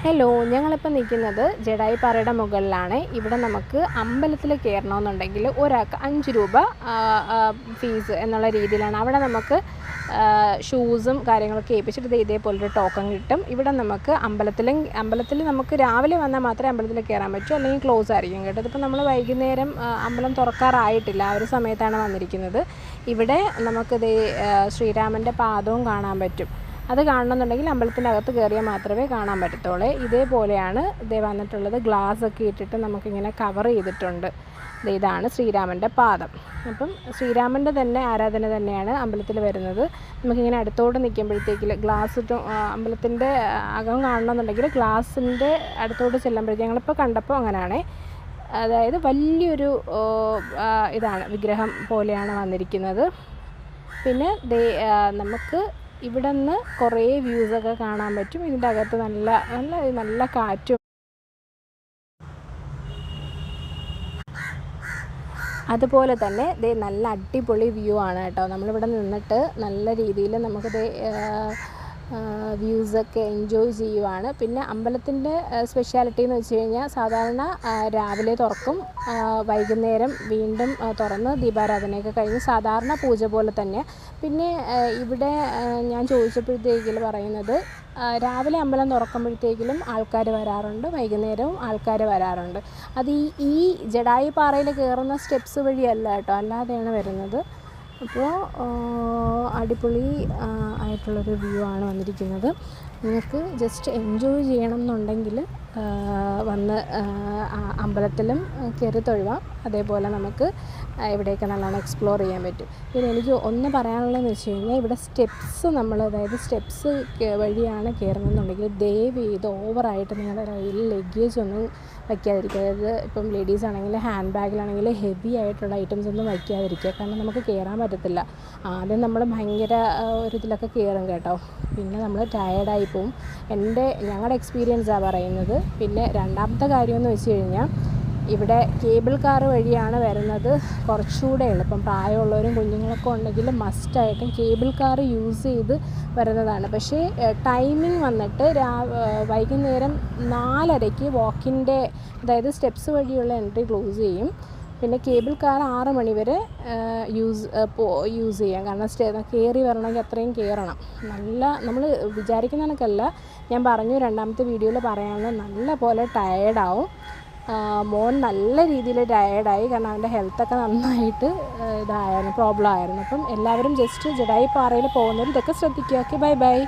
Hello, ഞങ്ങളിപ്പോൾ നിൽക്കുന്നത് ജഡായിപ്പാറയുടെ മുകളിലാണ്. ഇവിടെ നമുക്ക് അമ്പലത്തിൽ കയറണമെന്നുണ്ടെങ്കിൽ ഒരാൾക്ക് 5 രൂപ ഫീസ് എന്നുള്ള രീതിയിലാണ്. അവിടെ നമുക്ക് ഷൂസും കാര്യങ്ങളൊക്കെ ഏൽപ്പിച്ചിട്ട് ഇതേപോലൊരു ടോക്കൺ കിട്ടും. ഇവിടെ നമുക്ക് അമ്പലത്തിൽ നമുക്ക് രാവിലെ വന്നാൽ മാത്രമേ അമ്പലത്തിൽ കയറാൻ പറ്റൂ, അല്ലെങ്കിൽ ക്ലോസ് ആയിരിക്കും കേട്ടോ. ഇതിപ്പോൾ നമ്മൾ വൈകുന്നേരം അമ്പലം തുറക്കാറായിട്ടില്ല, ആ ഒരു സമയത്താണ് വന്നിരിക്കുന്നത്. ഇവിടെ നമുക്കിത് ശ്രീരാമൻ്റെ പാദവും കാണാൻ പറ്റും. അത് കാണണമെന്നുണ്ടെങ്കിൽ അമ്പലത്തിൻ്റെ അകത്ത് കയറിയാൽ മാത്രമേ കാണാൻ പറ്റത്തുള്ളൂ. ഇതേപോലെയാണ് ഇതേ വന്നിട്ടുള്ളത്. ഗ്ലാസ്സൊക്കെ ഇട്ടിട്ട് നമുക്കിങ്ങനെ കവർ ചെയ്തിട്ടുണ്ട്. ഇതാണ് ശ്രീരാമൻ്റെ പാദം. അപ്പം ശ്രീരാമൻ്റെ തന്നെ ആരാധന തന്നെയാണ് അമ്പലത്തിൽ വരുന്നത്. നമുക്കിങ്ങനെ അടുത്തോട്ട് നിൽക്കുമ്പോഴത്തേക്ക് ഗ്ലാസ് അമ്പലത്തിൻ്റെ അകം കാണണമെന്നുണ്ടെങ്കിൽ ഗ്ലാസിൻ്റെ അടുത്തോട്ട് ചെല്ലുമ്പോഴത്തേക്ക് ഞങ്ങളിപ്പോൾ കണ്ടപ്പോൾ അങ്ങനെയാണേ. അതായത് വലിയൊരു ഇതാണ്, വിഗ്രഹം പോലെയാണ് വന്നിരിക്കുന്നത്. പിന്നെ നമുക്ക് ഇവിടെ നിന്ന് കുറേ വ്യൂസൊക്കെ കാണാൻ പറ്റും. ഇതിൻ്റെ അകത്ത് നല്ല കാറ്റും, അതുപോലെ തന്നെ നല്ല അടിപൊളി വ്യൂ ആണ് കേട്ടോ. നമ്മളിവിടെ നിന്നിട്ട് നല്ല രീതിയിൽ നമുക്കിത് വ്യൂസൊക്കെ എൻജോയ് ചെയ്യുവാണ്. പിന്നെ അമ്പലത്തിൻ്റെ സ്പെഷ്യാലിറ്റി എന്ന് വെച്ച് കഴിഞ്ഞാൽ സാധാരണ രാവിലെ തുറക്കും, വൈകുന്നേരം വീണ്ടും തുറന്ന് ദീപാരാധനയൊക്കെ കഴിഞ്ഞ് സാധാരണ പൂജ പോലെ തന്നെ. പിന്നെ ഇവിടെ ഞാൻ ചോദിച്ചപ്പോഴത്തേക്കിൽ പറയുന്നത് രാവിലെ അമ്പലം തുറക്കുമ്പോഴത്തേക്കിലും ആൾക്കാർ വരാറുണ്ട്, വൈകുന്നേരവും ആൾക്കാർ വരാറുണ്ട്. അത് ഈ ജഡായിപ്പാറയിൽ കയറുന്ന സ്റ്റെപ്സ് വഴിയല്ല കേട്ടോ, അല്ലാതെയാണ് വരുന്നത്. അപ്പോൾ അടിപൊളി ആയിട്ടുള്ളൊരു വ്യൂ ആണ് വന്നിരിക്കുന്നത്. നിങ്ങൾക്ക് ജസ്റ്റ് എൻജോയ് ചെയ്യണം എന്നുണ്ടെങ്കിൽ വന്ന് അമ്പലത്തിലും കയറി തൊഴുവാം. അതേപോലെ നമുക്ക് ഇവിടെയൊക്കെ നല്ലോണം എക്സ്പ്ലോർ ചെയ്യാൻ പറ്റും. പിന്നെ എനിക്ക് ഒന്ന് പറയാനുള്ളതെന്ന് വെച്ച് കഴിഞ്ഞാൽ ഇവിടെ അതായത് സ്റ്റെപ്സ് വഴിയാണ് കയറുന്നതെന്നുണ്ടെങ്കിൽ ദയവ് ചെയ്ത് ഓവറായിട്ട് നിങ്ങളുടെ കയ്യിൽ ലഗേജ് ഒന്നും വയ്ക്കാതിരിക്കുക. അതായത് ഇപ്പം ലേഡീസ് ആണെങ്കിൽ ഹാൻഡ് ബാഗിലാണെങ്കിൽ ഹെവി ആയിട്ടുള്ള ഐറ്റംസ് ഒന്നും വയ്ക്കാതിരിക്കുക. കാരണം നമുക്ക് കയറാൻ പറ്റത്തില്ല. ആദ്യം നമ്മൾ ഭയങ്കര ഒരു ഇതിലൊക്കെ കയറും കേട്ടോ, പിന്നെ നമ്മൾ ടയേർഡായി പോവും. ഞങ്ങളുടെ എക്സ്പീരിയൻസാണ് പറയുന്നത്. പിന്നെ രണ്ടാമത്തെ കാര്യമെന്ന് വെച്ച് കഴിഞ്ഞാൽ ഇവിടെ കേബിൾ കാർ വഴിയാണ് വരുന്നത്, കുറച്ചുകൂടെ എളുപ്പം. പ്രായമുള്ളവരും കുഞ്ഞുങ്ങളൊക്കെ ഉണ്ടെങ്കിൽ മസ്റ്റായിട്ടും കേബിൾ കാർ യൂസ് ചെയ്ത് വരുന്നതാണ്. പക്ഷേ ടൈമിംഗ് വന്നിട്ട് വൈകുന്നേരം 4:30 വാക്കിൻ്റെ, അതായത് സ്റ്റെപ്സ് വഴിയുള്ള എൻട്രി ക്ലോസ് ചെയ്യും. പിന്നെ കേബിൾ കാർ 6 മണി വരെ യൂസ് ചെയ്യാം. കാരണം കയറി വരണമെങ്കിൽ അത്രയും കയറണം. നമ്മൾ വിചാരിക്കുന്ന കണക്കല്ല. ഞാൻ പറഞ്ഞു, രണ്ടാമത്തെ വീഡിയോയിൽ പറയാനുള്ള നല്ല പോലെ ടയേർഡാവും. മോൻ നല്ല രീതിയിൽ ടയേർഡായി, കാരണം അവൻ്റെ ഹെൽത്തൊക്കെ നന്നായിട്ട് പ്രോബ്ലം ആയിരുന്നു. അപ്പം എല്ലാവരും ജസ്റ്റ് ജഡായിപ്പാറയിൽ പോകുന്നവർ ഇതൊക്കെ ശ്രദ്ധിക്കുക. Okay, by.